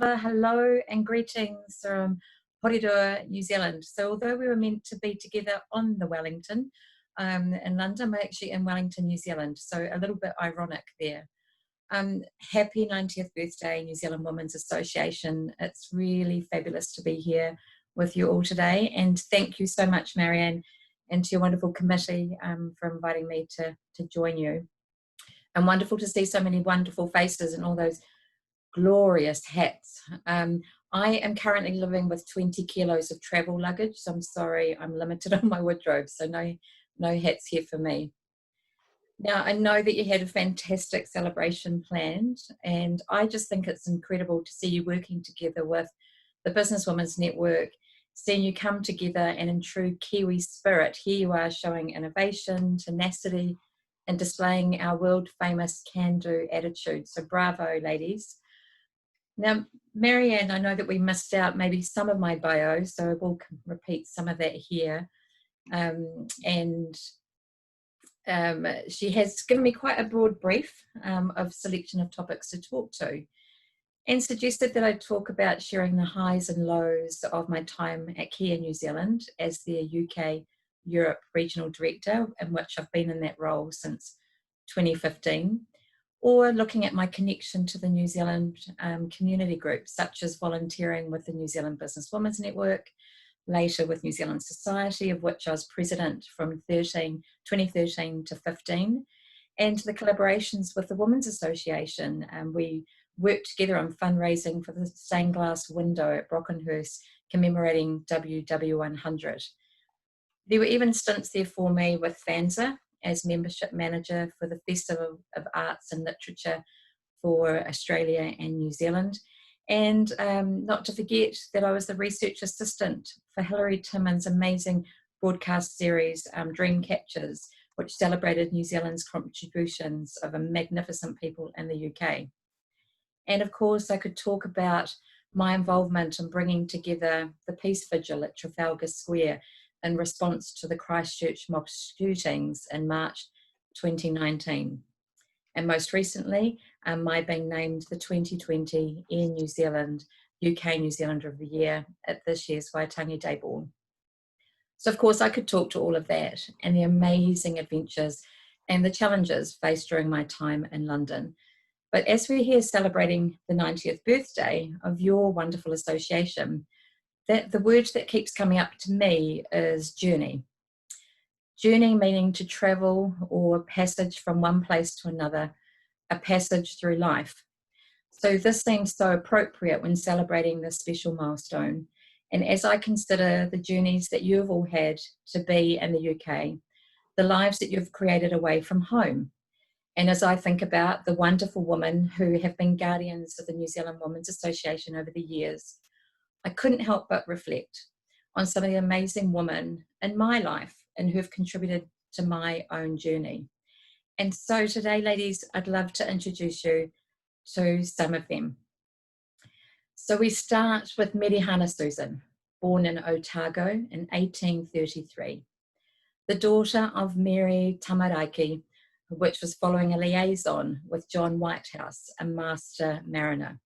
Hello and greetings from Porirua, New Zealand. So although we were meant to be together on the Wellington in London, we're actually in Wellington, New Zealand. So a little bit ironic there. Happy 90th birthday, New Zealand Women's Association. It's really fabulous to be here with you all today. And thank you so much, Marianne, and to your wonderful committee for inviting me to join you. And wonderful to see so many wonderful faces and all those glorious hats. I am currently living with 20 kilos of travel luggage, so I'm sorry I'm limited on my wardrobe, so no hats here for me. Now, I know that you had a fantastic celebration planned, and I just think it's incredible to see you working together with the Businesswomen's Network, seeing you come together, and in true Kiwi spirit, here you are showing innovation, tenacity, and displaying our world-famous can-do attitude. So bravo, ladies. Now, Marianne, I know that we missed out maybe some of my bio, so I will repeat some of that here. She has given me quite a broad brief of selection of topics to talk to, and suggested that I talk about sharing the highs and lows of my time at Kia New Zealand as their UK Europe Regional Director, in which I've been in that role since 2015. Or looking at my connection to the New Zealand community groups, such as volunteering with the New Zealand Businesswomen's Network, later with New Zealand Society, of which I was president from 2013 to 15, and the collaborations with the Women's Association. We worked together on fundraising for the stained glass window at Brockenhurst, commemorating WW100. There were even stints there for me with FANZA, as membership manager for the Festival of Arts and Literature for Australia and New Zealand. And not to forget that I was the research assistant for Hilary Timmins' amazing broadcast series, Dream Catchers, which celebrated New Zealand's contributions of a magnificent people in the UK. And of course, I could talk about my involvement in bringing together the Peace Vigil at Trafalgar Square in response to the Christchurch mob shootings in March 2019. And most recently, my being named the 2020 Air New Zealand UK New Zealander of the Year at this year's Waitangi Day Ball. So of course I could talk to all of that and the amazing adventures and the challenges faced during my time in London. But as we're here celebrating the 90th birthday of your wonderful association, that the word that keeps coming up to me is journey. Journey meaning to travel or passage from one place to another, a passage through life. So this seems so appropriate when celebrating this special milestone. And as I consider the journeys that you've all had to be in the UK, the lives that you've created away from home, and as I think about the wonderful women who have been guardians of the New Zealand Women's Association over the years, I couldn't help but reflect on some of the amazing women in my life and who have contributed to my own journey. And so today, ladies, I'd love to introduce you to some of them. So we start with Merihana Susan, born in Otago in 1833, the daughter of Mary Tamaraki, which was following a liaison with John Whitehouse, a master mariner.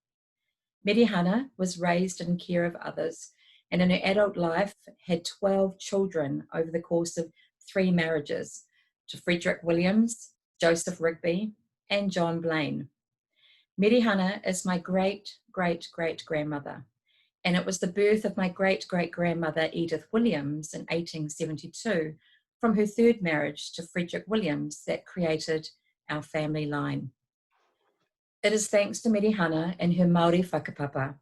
Merihana was raised in care of others, and in her adult life had 12 children over the course of 3 marriages to Frederick Williams, Joseph Rigby, and John Blaine. Merihana is my great-great-great-grandmother, and it was the birth of my great-great-grandmother Edith Williams in 1872 from her 3rd marriage to Frederick Williams that created our family line. It is thanks to Merihana and her Māori whakapapa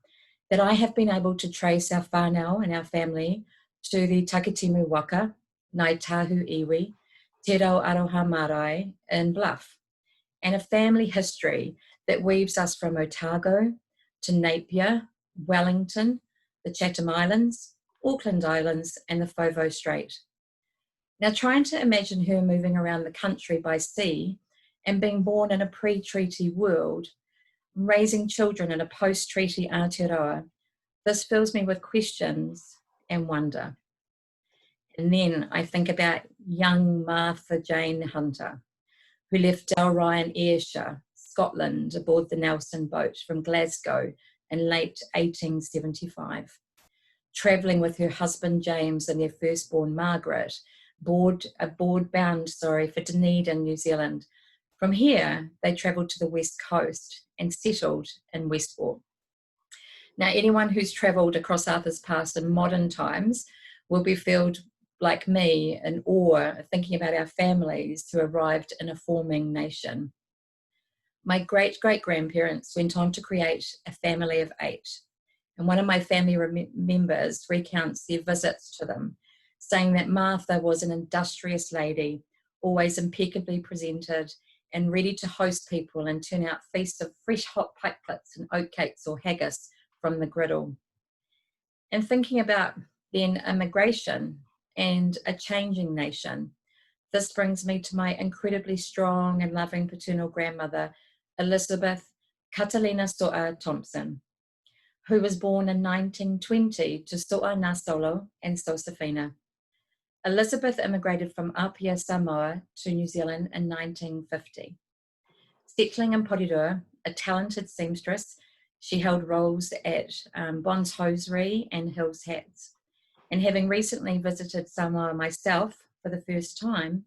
that I have been able to trace our whānau and our family to the Takitimu Waka, Ngāi Tahu Iwi, Te Rau Aroha Marae in Bluff, and a family history that weaves us from Otago to Napier, Wellington, the Chatham Islands, Auckland Islands, and the Foveaux Strait. Now, trying to imagine her moving around the country by sea and being born in a pre-treaty world, raising children in a post-treaty Aotearoa, this fills me with questions and wonder. And then I think about young Martha Jane Hunter, who left Dalryan, Ayrshire, Scotland, aboard the Nelson boat from Glasgow in late 1875, travelling with her husband James and their firstborn Margaret, board bound for Dunedin, New Zealand. From here, they travelled to the west coast and settled in Westport. Now, anyone who's travelled across Arthur's Pass in modern times will be filled, like me, in awe, thinking about our families who arrived in a forming nation. My great-great-grandparents went on to create a family of 8, and one of my family members recounts their visits to them, saying that Martha was an industrious lady, always impeccably presented and ready to host people and turn out feasts of fresh hot pikelets and oatcakes or haggis from the griddle. And thinking about then immigration and a changing nation, this brings me to my incredibly strong and loving paternal grandmother, Elizabeth Catalina So'a Thompson, who was born in 1920 to So'a Nasolo and Josefina. Elizabeth immigrated from Apia, Samoa to New Zealand in 1950. Settling in Porirua, a talented seamstress, she held roles at Bond's Hosiery and Hills Hats. And having recently visited Samoa myself for the first time,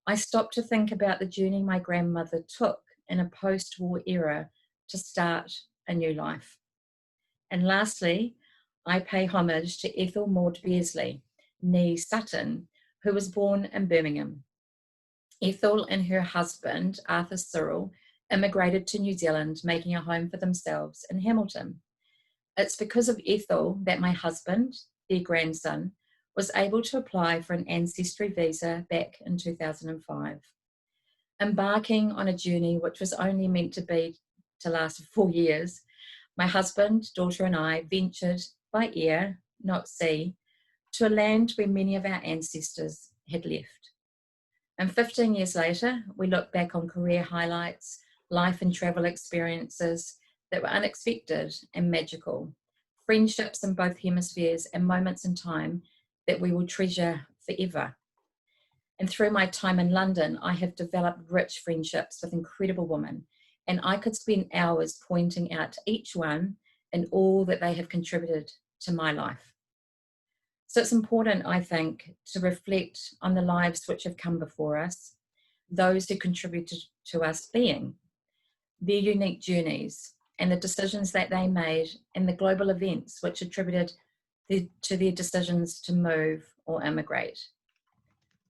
I stopped to think about the journey my grandmother took in a post-war era to start a new life. And lastly, I pay homage to Ethel Maud Bearsley, née Sutton, who was born in Birmingham. Ethel and her husband, Arthur Cyril, immigrated to New Zealand, making a home for themselves in Hamilton. It's because of Ethel that my husband, their grandson, was able to apply for an ancestry visa back in 2005. Embarking on a journey which was only meant to last 4 years, my husband, daughter and I ventured by air, not sea, to a land where many of our ancestors had left. And 15 years later, we look back on career highlights, life and travel experiences that were unexpected and magical, friendships in both hemispheres and moments in time that we will treasure forever. And through my time in London, I have developed rich friendships with incredible women, and I could spend hours pointing out each one and all that they have contributed to my life. So it's important, I think, to reflect on the lives which have come before us, those who contributed to us being, their unique journeys, and the decisions that they made, and the global events which attributed to their decisions to move or immigrate.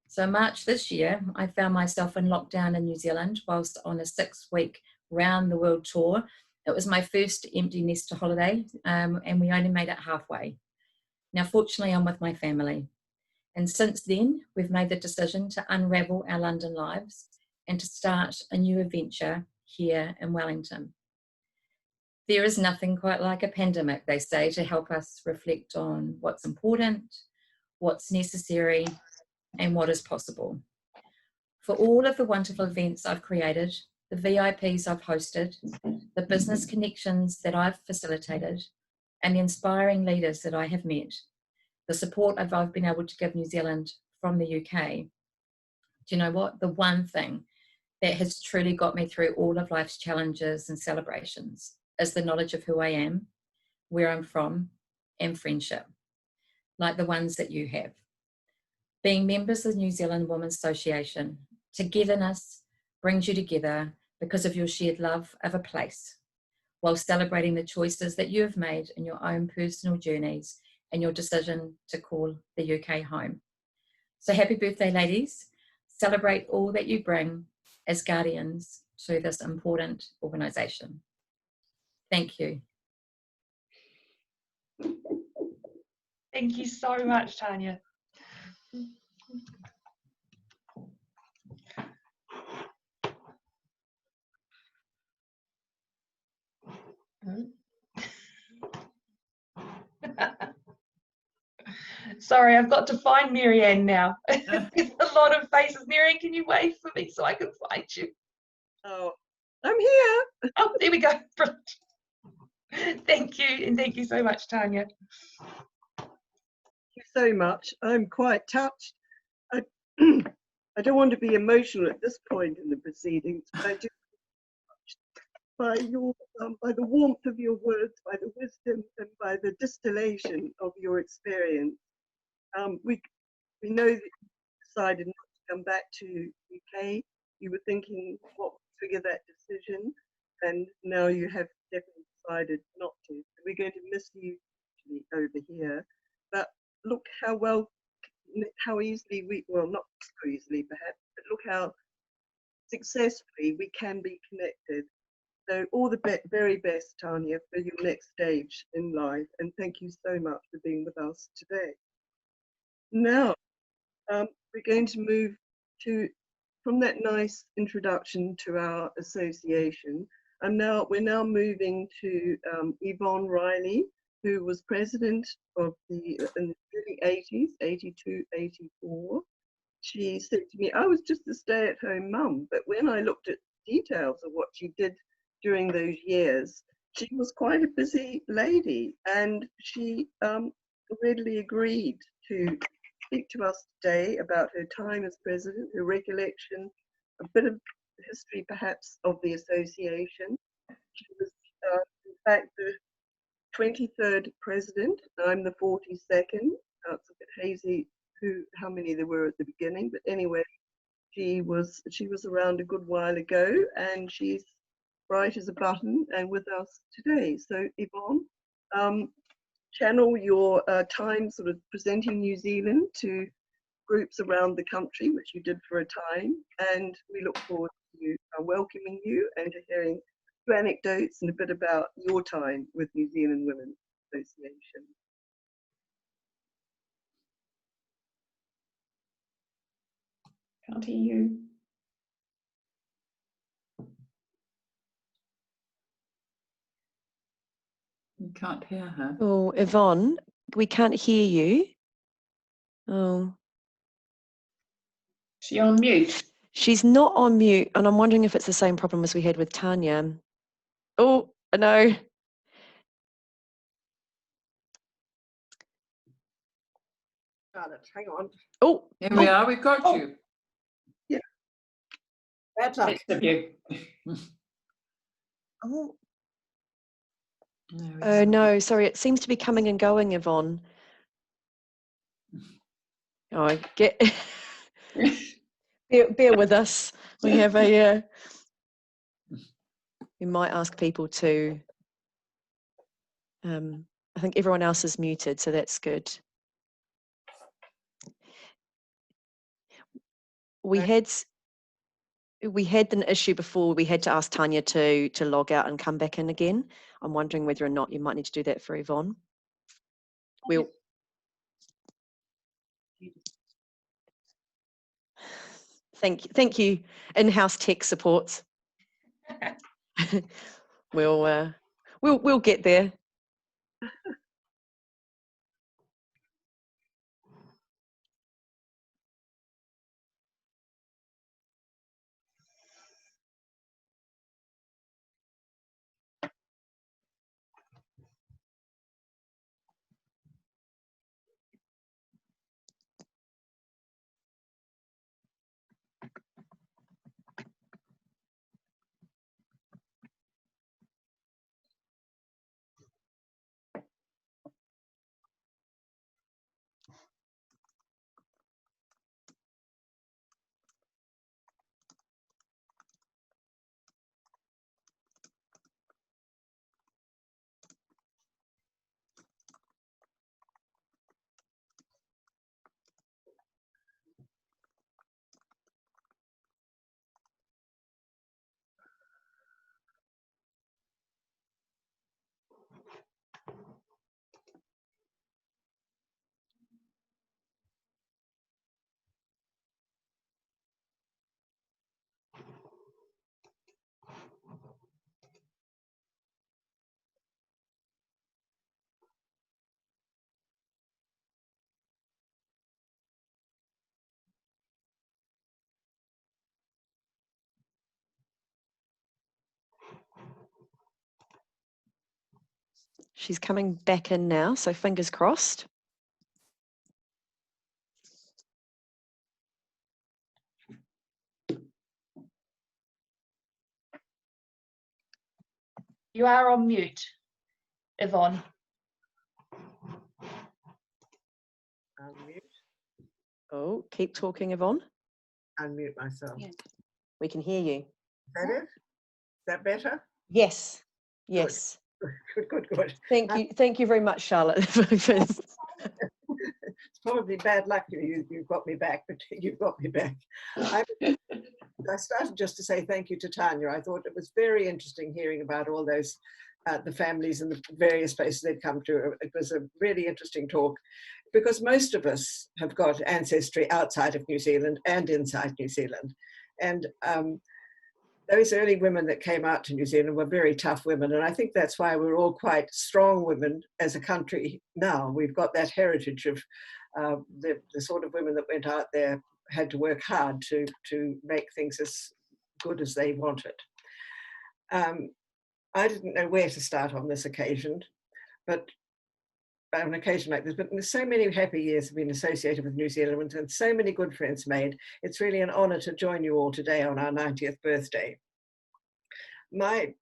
So in March this year, I found myself in lockdown in New Zealand whilst on a 6-week round the world tour. It was my first empty nester holiday, and we only made it halfway. Now, fortunately, I'm with my family. And since then, we've made the decision to unravel our London lives and to start a new adventure here in Wellington. There is nothing quite like a pandemic, they say, to help us reflect on what's important, what's necessary, and what is possible. For all of the wonderful events I've created, the VIPs I've hosted, the business connections that I've facilitated, and the inspiring leaders that I have met, the support I've been able to give New Zealand from the UK, do you know what? The one thing that has truly got me through all of life's challenges and celebrations is the knowledge of who I am, where I'm from, and friendship, like the ones that you have. Being members of the New Zealand Women's Association, togetherness brings you together because of your shared love of a place, while celebrating the choices that you have made in your own personal journeys and your decision to call the UK home. So happy birthday, ladies. Celebrate all that you bring as guardians to this important organisation. Thank you. Thank you so much, Tania. Sorry, I've got to find Marianne now. There's a lot of faces. Marianne, can you wave for me so I can find you? Oh, I'm here. Oh, there we go. Thank you, and thank you so much, Tania. Thank you so much. I'm quite touched. I don't want to be emotional at this point in the proceedings, but I do. by by the warmth of your words, by the wisdom, and by the distillation of your experience. We know that you decided not to come back to UK. You were thinking what would trigger that decision, and now you have definitely decided not to. So we're going to miss you over here, but look how easily well, not so easily perhaps, but look how successfully we can be connected. So all the very best, Tania, for your next stage in life, and thank you so much for being with us today. Now, we're going to move from that nice introduction to our association. We're now moving to Yvonne Riley, who was president of in the early 80s, 82, 84. She said to me, I was just a stay-at-home mum, but when I looked at details of what she did during those years, she was quite a busy lady, and she readily agreed to speak to us today about her time as president, her recollection, a bit of history perhaps of the association. She was in fact the 23rd president. I'm the 42nd. It's a bit hazy how many there were at the beginning, but anyway, she was around a good while ago, and she's bright as a button and with us today. So Yvonne, channel your time sort of presenting New Zealand to groups around the country, which you did for a time, and we look forward to welcoming you and to hearing two anecdotes and a bit about your time with New Zealand Women's Association. Can't hear you. You can't hear her. Oh, Yvonne, we can't hear you. Oh. She on mute? She's not on mute, and I'm wondering if it's the same problem as we had with Tania. Oh, no. Hang on. Oh, Here we are, we've got you. Yeah. Bad luck. Next of you. oh. There we Oh go. no, sorry, it seems to be coming and going, Yvonne. Oh, bear with us. We have a. We might ask people to. I think everyone else is muted, so that's good. We had an issue before. We had to ask Tania to log out and come back in again. I'm wondering whether or not you might need to do that for Yvonne. We'll. Thank you, in-house tech support. We'll get there. She's coming back in now, so fingers crossed. You are on mute, Yvonne. Unmute, Oh, keep talking, Yvonne. unmute myself. Yeah. We can hear you. Is that it? Is that better? Yes. Yes. Good, good, good. Thank you. Thank you very much, Charlotte. It's probably bad luck you've got me back, but you've got me back. I started just to say thank you to Tania. I thought it was very interesting hearing about all those, the families and the various places they'd come to. It was a really interesting talk because most of us have got ancestry outside of New Zealand and inside New Zealand. And those early women that came out to New Zealand were very tough women. And I think that's why we're all quite strong women as a country now. We've got that heritage of the sort of women that went out there had to work hard to make things as good as they wanted. I didn't know where to start on this occasion, but on an occasion like this, but so many happy years have been associated with New Zealand and so many good friends made. It's really an honour to join you all today on our 90th birthday. My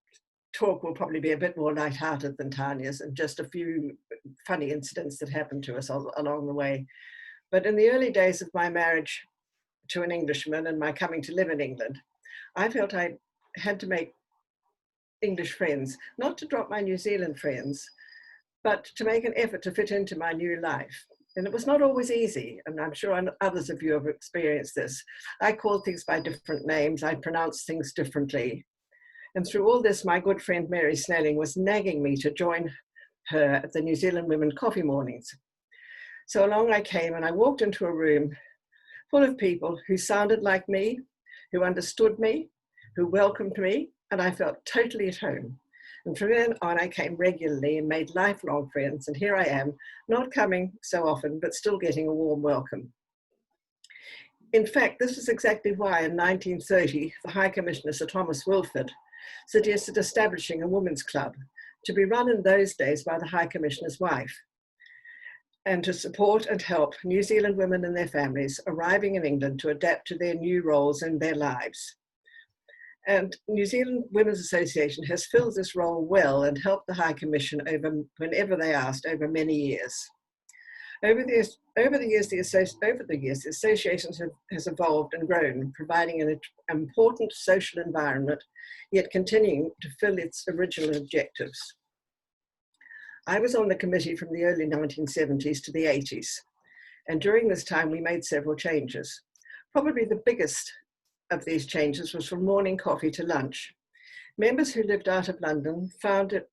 talk will probably be a bit more light-hearted than Tania's and just a few funny incidents that happened to us along the way. But in the early days of my marriage to an Englishman and my coming to live in England, I felt I had to make English friends, not to drop my New Zealand friends, but to make an effort to fit into my new life. And it was not always easy, and I'm sure others of you have experienced this. I called things by different names, I pronounced things differently. And through all this, my good friend Mary Snelling was nagging me to join her at the New Zealand Women Coffee Mornings. So along I came and I walked into a room full of people who sounded like me, who understood me, who welcomed me, and I felt totally at home. And from then on, I came regularly and made lifelong friends, and here I am, not coming so often, but still getting a warm welcome. In fact, this is exactly why in 1930, the High Commissioner, Sir Thomas Wilford, suggested establishing a women's club to be run in those days by the High Commissioner's wife, and to support and help New Zealand women and their families arriving in England to adapt to their new roles in their lives. And New Zealand Women's Association has filled this role well and helped the High Commission whenever they asked over many years. Over the years, the association has evolved and grown, providing an important social environment, yet continuing to fill its original objectives. I was on the committee from the early 1970s to the 80s, and during this time we made several changes. Probably the biggest of these changes was from morning coffee to lunch. Members who lived out of London found it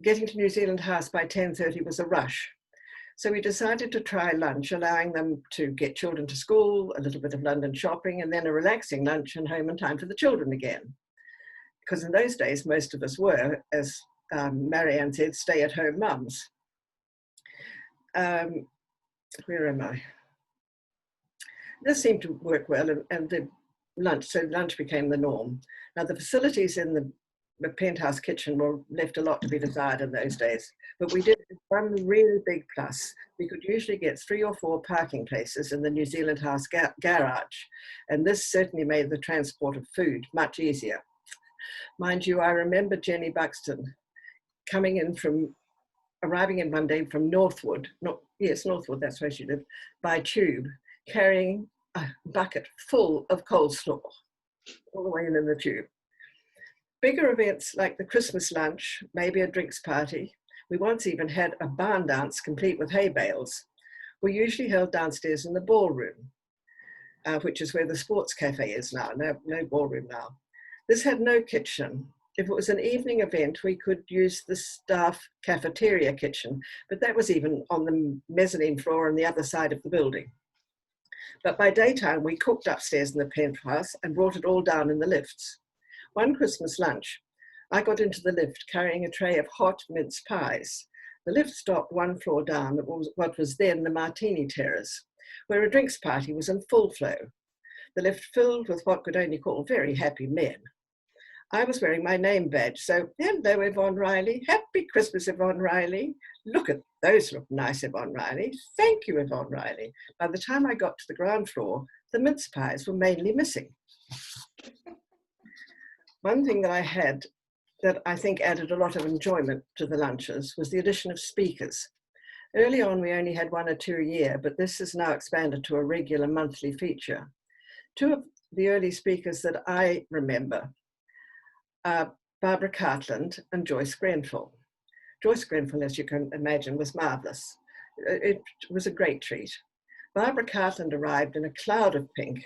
getting to New Zealand House by 10:30 was a rush. So we decided to try lunch, allowing them to get children to school, a little bit of London shopping, and then a relaxing lunch and home in time for the children again. Because in those days, most of us were, as Marianne said, stay-at-home mums. Where am I? This seemed to work well, and the lunch became the norm. Now the facilities in the penthouse kitchen were left a lot to be desired in those days, but we did one really big plus. We could usually get 3 or 4 parking places in the New Zealand House garage, and this certainly made the transport of food much easier. Mind you, I remember Jenny Buxton arriving in one day from Northwood, Northwood, that's where she lived, by tube, carrying a bucket full of coleslaw all the way in the tube. Bigger events like the Christmas lunch, maybe a drinks party, we once even had a barn dance complete with hay bales, were usually held downstairs in the ballroom, which is where the sports cafe is now, no ballroom now. This had no kitchen. If it was an evening event, we could use the staff cafeteria kitchen, but that was even on the mezzanine floor on the other side of the building. But by daytime, we cooked upstairs in the penthouse and brought it all down in the lifts. One Christmas lunch, I got into the lift carrying a tray of hot mince pies. The lift stopped one floor down at what was then the Martini Terrace, where a drinks party was in full flow. The lift filled with what could only call very happy men. I was wearing my name badge, so hello, Yvonne Riley. Happy Christmas, Yvonne Riley. Look at those, look nice, Yvonne Riley. Thank you, Yvonne Riley. By the time I got to the ground floor, the mince pies were mainly missing. One thing that I had that I think added a lot of enjoyment to the lunches was the addition of speakers. Early on, we only had 1 or 2 a year, but this is now expanded to a regular monthly feature. 2 of the early speakers that I remember are Barbara Cartland and Joyce Grenfell. Joyce Grenfell, as you can imagine, was marvellous. It was a great treat. Barbara Cartland arrived in a cloud of pink,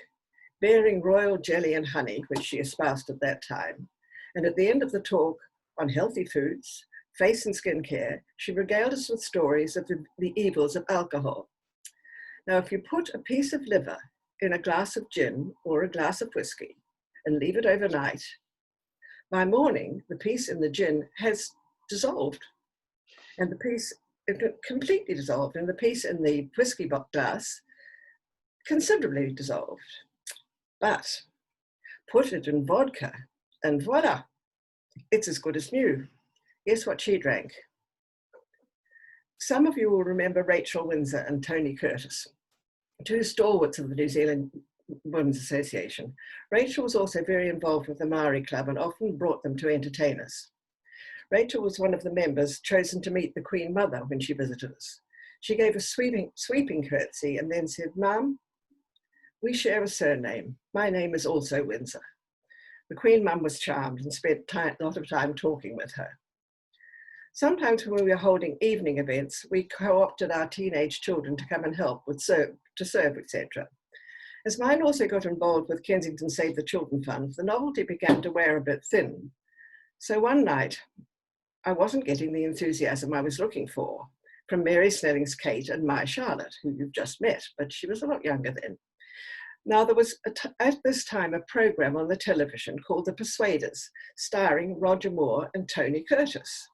bearing royal jelly and honey, which she espoused at that time. And at the end of the talk on healthy foods, face and skin care, she regaled us with stories of the evils of alcohol. Now, if you put a piece of liver in a glass of gin or a glass of whiskey and leave it overnight, by morning, the piece in the gin has dissolved, and the piece completely dissolved, and the piece in the whiskey glass considerably dissolved. But put it in vodka, and voila, it's as good as new. Guess what she drank? Some of you will remember Rachel Windsor and Tony Curtis, 2 stalwarts of the New Zealand Women's Association. Rachel was also very involved with the Maori Club and often brought them to entertain us. Rachel was one of the members chosen to meet the Queen Mother when she visited us. She gave a sweeping curtsy and then said, "Mum, we share a surname. My name is also Windsor." The Queen Mum was charmed and spent a lot of time talking with her. Sometimes when we were holding evening events, we co-opted our teenage children to come and help with serve, etc. As mine also got involved with Kensington Save the Children Fund, the novelty began to wear a bit thin. So one night, I wasn't getting the enthusiasm I was looking for from Mary Snelling's Kate and my Charlotte, who you've just met, but she was a lot younger then. Now, there was at this time a program on the television called The Persuaders, starring Roger Moore and Tony Curtis.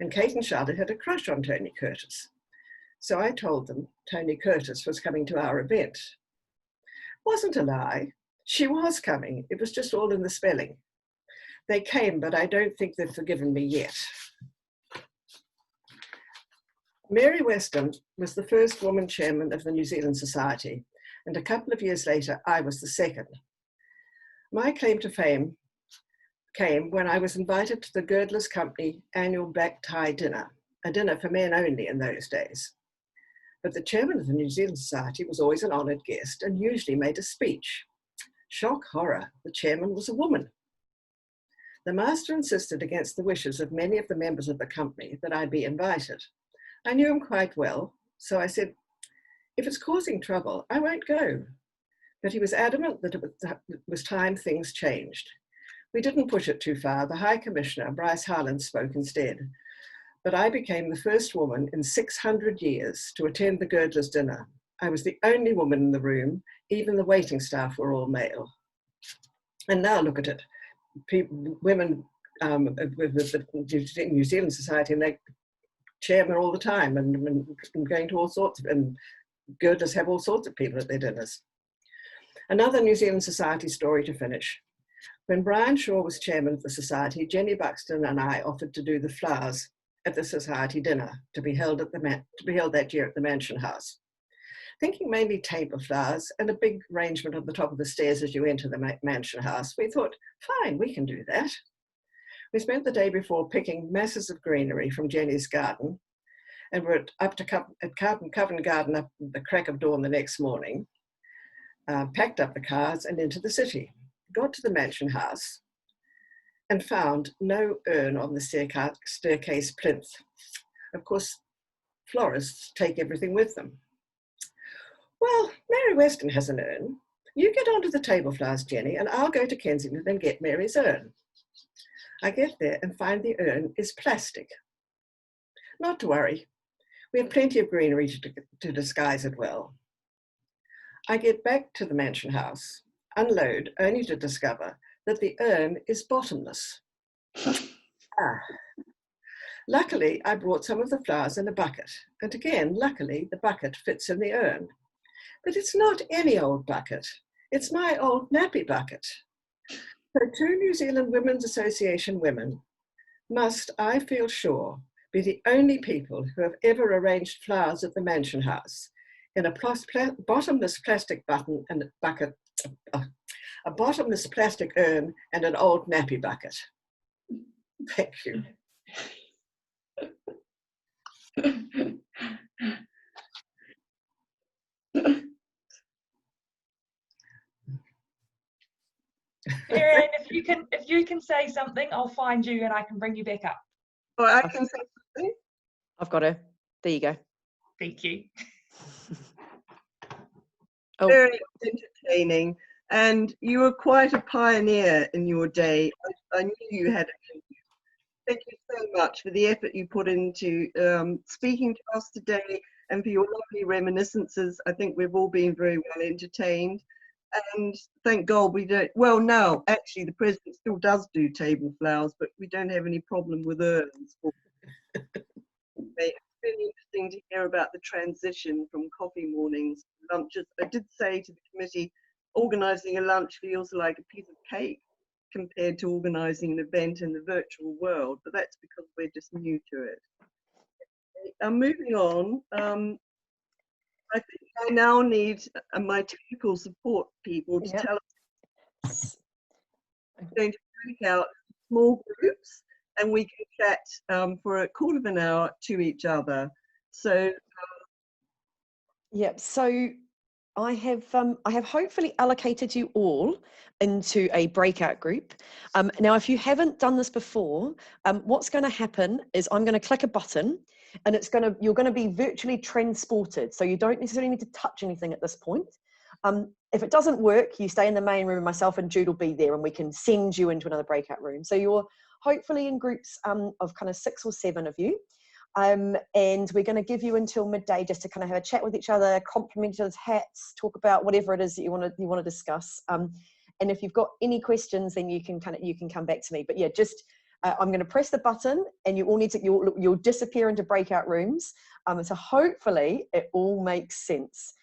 And Kate and Charlotte had a crush on Tony Curtis. So I told them Tony Curtis was coming to our event. Wasn't a lie. She was coming. It was just all in the spelling. They came, but I don't think they've forgiven me yet. Mary Weston was the first woman chairman of the New Zealand Society, and a couple of years later, I was the second. My claim to fame came when I was invited to the Girdlers Company annual black tie dinner, a dinner for men only in those days. But the chairman of the New Zealand Society was always an honoured guest and usually made a speech. Shock horror, the chairman was a woman. The master insisted against the wishes of many of the members of the company that I be invited. I knew him quite well, so I said, "If it's causing trouble, I won't go." But he was adamant that it was time things changed. We didn't push it too far. The High Commissioner, Bryce Harland, spoke instead. But I became the first woman in 600 years to attend the Girdlers dinner. I was the only woman in the room. Even the waiting staff were all male. And now look at it. Women with the New Zealand Society, and they chairman all the time and going to all sorts of, and Girdlers have all sorts of people at their dinners. Another New Zealand Society story to finish. When Brian Shaw was chairman of the Society, Jenny Buxton and I offered to do the flowers at the Society dinner to be held that year at the Mansion House. Thinking mainly table flowers and a big arrangement on the top of the stairs as you enter the Mansion House, we thought, fine, we can do that. We spent the day before picking masses of greenery from Jenny's garden, and we're up to Covent Garden up at the crack of dawn the next morning, packed up the cars and into the city. Got to the Mansion House and found no urn on the staircase plinth. Of course, florists take everything with them. Well, Mary Weston has an urn. You get onto the table flowers, Jenny, and I'll go to Kensington and get Mary's urn. I get there and find the urn is plastic. Not to worry. We have plenty of greenery to disguise it well. I get back to the Mansion House, unload, only to discover that the urn is bottomless. Luckily, I brought some of the flowers in a bucket. And again, luckily, the bucket fits in the urn. But it's not any old bucket. It's my old nappy bucket. So 2 New Zealand Women's Association women must, I feel sure, be the only people who have ever arranged flowers at the Mansion House in a bottomless plastic bucket, a bottomless plastic urn and an old nappy bucket. Thank you. Marianne, if you can say something, I'll find you and I can bring you back up. Or I can say something. I've got her. There you go. Thank you. Oh, Very entertaining. And you were quite a pioneer in your day. I knew you had it in you. Thank you so much for the effort you put into speaking to us today and for your lovely reminiscences. I think we've all been very well entertained. And thank God we don't, well, now actually the president still does do table flowers, but we don't have any problem with urns. It's really interesting to hear about the transition from coffee mornings to lunches. I did say to the committee, organising a lunch feels like a piece of cake compared to organising an event in the virtual world, but that's because we're just new to it. Moving on, I think I now need my technical support people to tell us I'm going to break out small groups and we can chat for a quarter of an hour to each other. So yep. So I have hopefully allocated you all into a breakout group. Now, if you haven't done this before, what's going to happen is I'm going to click a button and you're going to be virtually transported. So you don't necessarily need to touch anything at this point. If it doesn't work, you stay in the main room and myself and Jude will be there and we can send you into another breakout room. So you're hopefully in groups of kind of 6 or 7 of you. And we're going to give you until midday just to kind of have a chat with each other, compliment each other's hats, talk about whatever it is that you want to discuss. And if you've got any questions, then you can come back to me. But yeah, just I'm going to press the button, and you all need to you'll disappear into breakout rooms. So hopefully it all makes sense.